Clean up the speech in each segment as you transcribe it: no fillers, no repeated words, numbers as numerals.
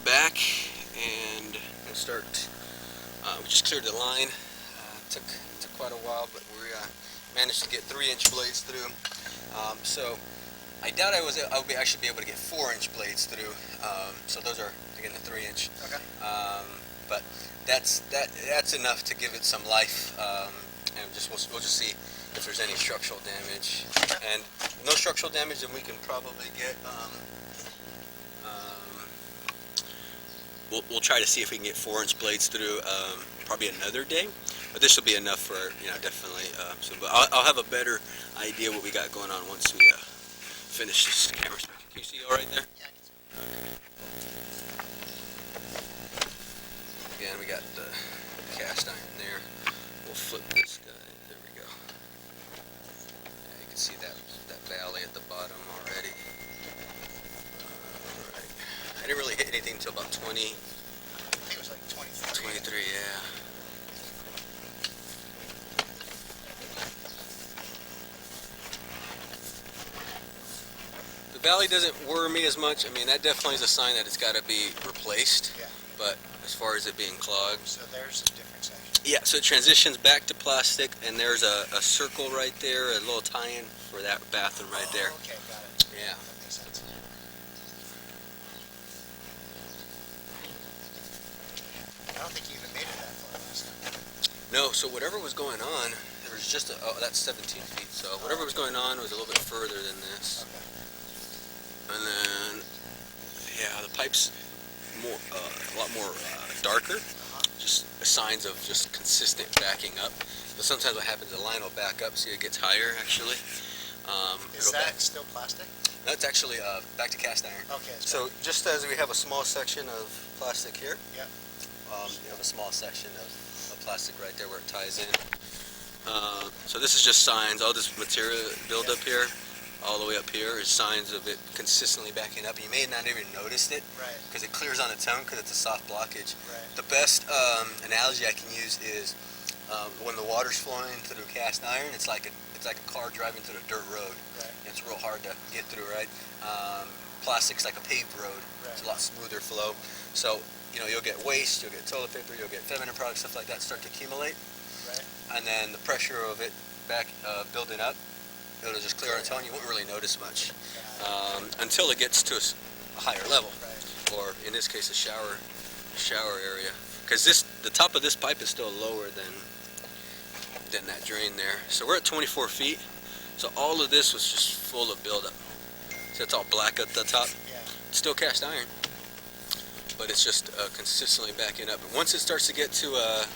back and start. We just cleared the line. Took quite a while, but we managed to get 3-inch blades through. So I doubt I would actually be able to get 4-inch blades through. So those are again the 3-inch. Okay. But that's enough to give it some life. And we'll just see if there's any structural damage. And no structural damage, then we can probably get. We'll try to see if we can get 4-inch blades through probably another day, but this will be enough for definitely. But I'll have a better idea what we got going on once we finish this camera. Can you see all right there? Yeah. Again, we got the cast iron there. We'll flip this guy. There we go. Yeah, you can see that valley at the bottom already. I didn't really hit anything until about 20. I think it was like 23. 23, yeah. The valley doesn't worry me as much. I mean, that definitely is a sign that it's got to be replaced. Yeah. But as far as it being clogged. So there's a different section. Yeah, so it transitions back to plastic, and there's a circle right there, a little tie-in for that bathroom right there. Okay, got it. Yeah. That makes sense. I don't think you even made it that far last time. No, so whatever was going on, there was just that's 17 feet. So whatever was going on was a little bit further than this. Okay. And then, yeah, the pipe's a lot more darker. Just signs of just consistent backing up. But sometimes what happens, the line will back up, see it gets higher actually. Is that still plastic? That's actually back to cast iron. Okay. So just as we have a small section of plastic here, Yeah. you have a small section of plastic right there where it ties in. So this is just signs. All this material buildup here, all the way up here, is signs of it consistently backing up. You may not even noticed it Right. because it clears on its own because it's a soft blockage. Right. The best analogy I can use is when the water's flowing through cast iron. It's like a car driving through a dirt road. Right. It's real hard to get through, right? Plastic's like a paved road. Right. It's a lot smoother flow. So you'll get waste, you'll get toilet paper, you'll get feminine products, stuff like that start to accumulate. Right. And then the pressure of it back building up, it'll just clear on its own. You won't really notice much until it gets to a higher level, Right. or in this case, a shower area. Because the top of this pipe is still lower than that drain there. So we're at 24 feet. So all of this was just full of buildup. So it's all black at the top. Yeah. It's still cast iron, but it's just consistently backing up. And once it starts to get to a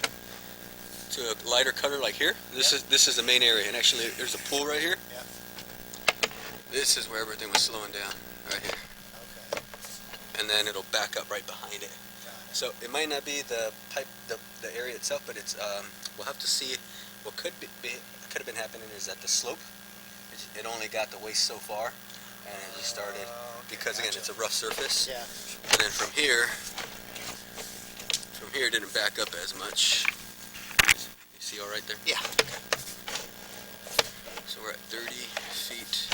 lighter color like here, this is the main area. And actually, there's a pool right here. Yeah. This is where everything was slowing down, right here. Okay. And then it'll back up right behind it. Got it. So it might not be the pipe, the area itself, but it's we'll have to see. What could have been happening is that the slope, it only got the waist so far, and it just started because again it's a rough surface. Yeah. And then from here it didn't back up as much. You see all right there? Yeah. So we're at 30 feet.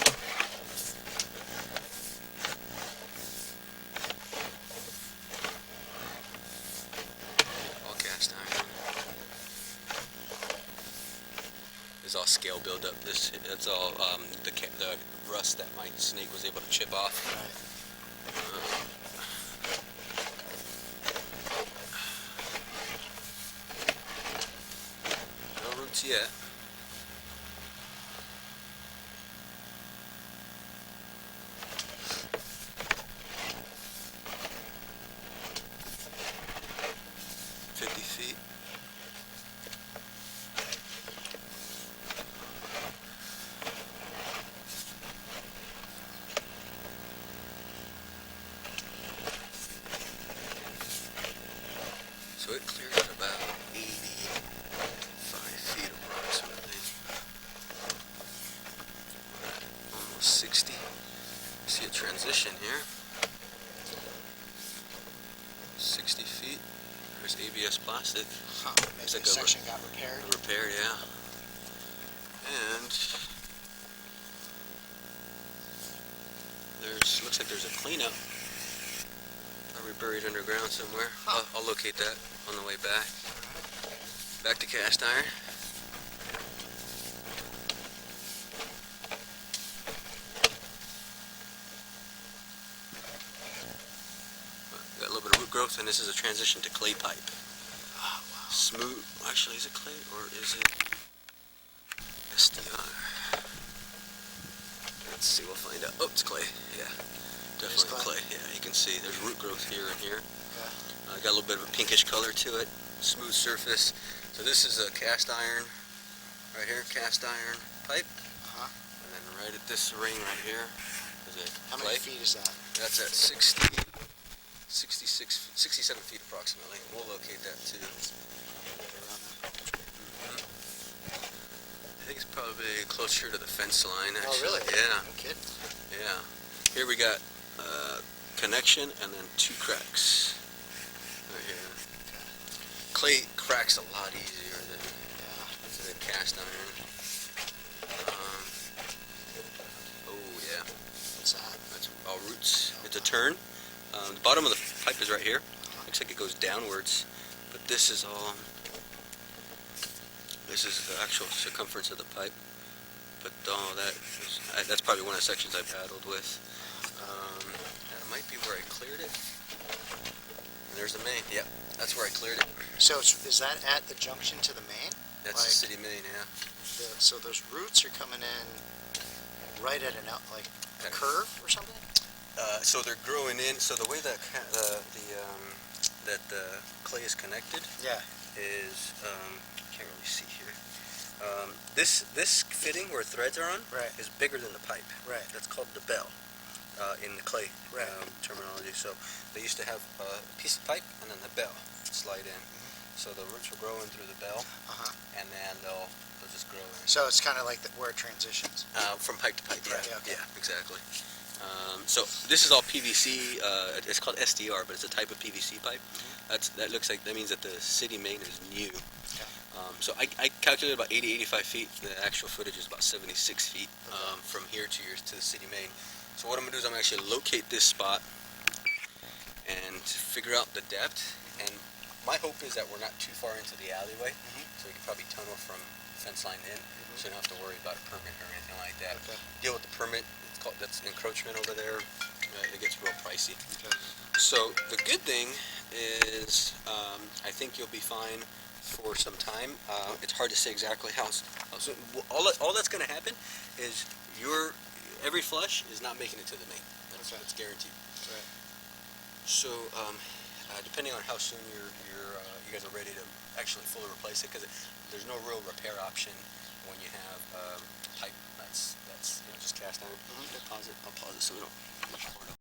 All cast iron. This is all scale buildup. That's all the rust that my snake was able to chip off. No roots yet. So it clears at about 85 feet approximately. We're at almost 60. You see a transition here. 60 feet. There's ABS plastic. Huh. It's Maybe like the section got repaired. Repair, yeah. And looks like there's a cleanup. Probably buried underground somewhere. Huh. I'll locate that on the way back. Back to cast iron. Got a little bit of root growth, and this is a transition to clay pipe. Oh, wow. Smooth. Actually, is it clay or is it SDR? Let's see. We'll find out. Oh, it's clay. Yeah, definitely clay. clay. Yeah, you can see there's root growth here and here. Yeah. Got a little bit of a pinkish color to it. Smooth surface. So this is a cast iron. Right here, cast iron pipe. Uh-huh. And then right at this ring right here is it How clay. many feet is that? That's at 67 feet approximately. We'll locate that too. Around there. I think it's probably closer to the fence line, Oh, actually. really? Yeah, No kidding. yeah. Here we got connection and then 2 cracks. Right here. Clay cracks a lot easier than cast iron. Oh, yeah. What's that? That's all roots. It's a turn. The bottom of the pipe is right here. Looks like it goes downwards, but this is the actual circumference of the pipe. But that's probably one of the sections I paddled with. That might be where I cleared it. And there's the main. Yep, that's where I cleared it. So is that at the junction to the main? That's the city main, yeah. So those roots are coming in right at a curve or something? So they're growing in. So the way that the clay is connected Yeah. is can't really see here. This fitting where threads are on Right. is bigger than the pipe. Right. That's called the bell in the clay Right. terminology. So they used to have a piece of pipe and then the bell slide in. So the roots will grow in through the bell, Uh-huh. and then they'll just grow in. So it's kind of like where it transitions. From pipe to pipe, yeah. Right, yeah, okay. Yeah, exactly. So this is all PVC. It's called SDR, but it's a type of PVC pipe. That means that the city main is new. So I calculated about 80-85 feet. The actual footage is about 76 feet from here to the city main. So what I'm gonna do is I'm gonna actually locate this spot and figure out the depth. And my hope is that we're not too far into the alleyway, so we can probably tunnel from fence line in, so you don't have to worry about a permit or anything like that. Okay. Deal with the permit. That's encroachment over there. It gets real pricey. Okay. So the good thing is, I think you'll be fine for some time. It's hard to say exactly how soon. All that's going to happen is every flush is not making it to the main. That's guaranteed. Right. So depending on how soon you guys are ready to actually fully replace it, because there's no real repair option when you have pipe that's just cast iron. I'll pause it so we don't record